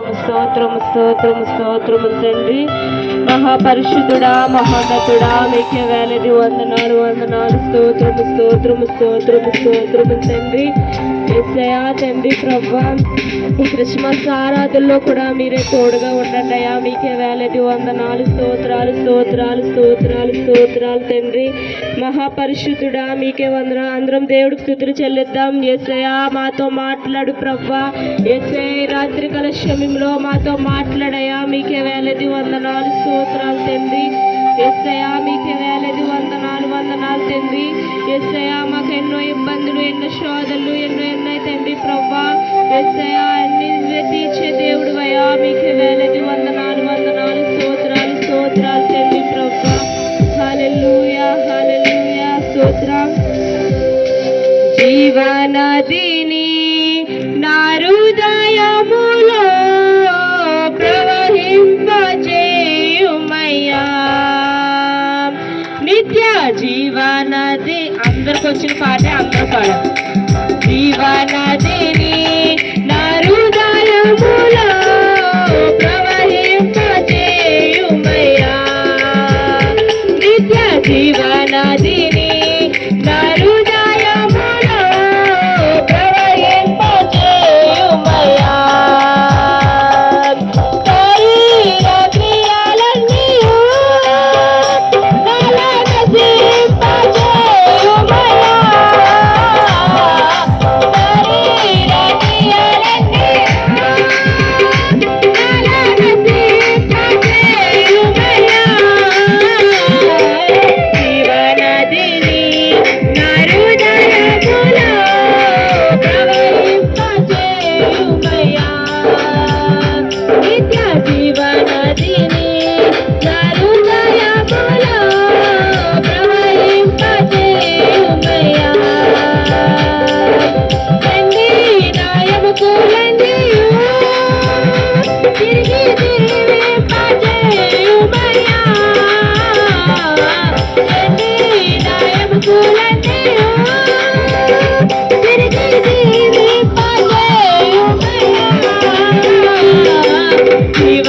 స్తోత్రము స్తోత్రము స్తోత్రము తండ్రి, మహాపరిశుద్ధుడా మహోన్నతుడా, మీకే వేలది వందనాలు వందనాలు. స్తోత్రము స్తోత్రము స్తోత్రము స్తోత్రము తండ్రి. యేసయ్యా తండ్రి ప్రభువా, ఈ క్రిస్మస్ ఆరాధనలో కూడా మీరే తోడుగా ఉండండి అయ్యా. మీకే వేలది వందనాలు. స్తోత్రాలు స్తోత్రాలు స్తోత్రాలు స్తోత్రాలు తండ్రి. మహాపరిశుద్ధుడా మీకే వందనాలు. అందరం దేవుడికి స్తుతులు చెల్లిద్దాం. యేసయ్యా మాతో మాట్లాడు ప్రభువా. యేసయ్య రాత్రి కాల సమయంలో మాతో మాట్లాడయా. మీకే వేలది వందనాలు. స్తోత్రాలు తండ్రి. యేసయ్యా మీకే వేలది వందనాలు వందనాలు తండ్రి. యేసయ్యా మాకు ఎన్నో ఇబ్బందులు, ఎన్నో శోధనలు, ఎన్నో తండ్రి ప్రభువా. యేసయ్యా అన్ని తీర్చే దేవుడు అయ్యా. మీకే వేలది వందనాలు వందనాలు. స్తోత్రాలు స్తోత్రాలు తండ్రి ప్రభువా. హల్లెలూయా హల్లెలూయా. స్తోత్రం. జీవనదిని నా హృదయములో ప్రవహింపజేయుమయ్యా. నిత్య జీవనది. అందరికి వచ్చిన పాటే అందరూ పాడారు. జీవనదిని నా హృదయములో ప్రవహింపజేయుమయ్యా. నిత్య జీవనదిని నా హృదయములో ప్రవహింపజేయుమయ్యా. శరీర క్రియలన్నీయు నలగసింపజేయుమయ్యా. శరీర క్రియలన్నీయు నలగసింపజేయుమయ్యా. జీవనదిని నా హృదయములో ప్రవహింపజేయుమయ్యా. నిత్య జీవనదిని నా హృదయములో ప్రవహింపజేయుమయ్యా. తండ్రి నా ఎముకలన్నీయు తిరిగి జీవింపజేయుమయ్యా. తండ్రి నా ఎముకలన్నీయు తిరిగి జీవింపజేయుమయ్యా. జీవ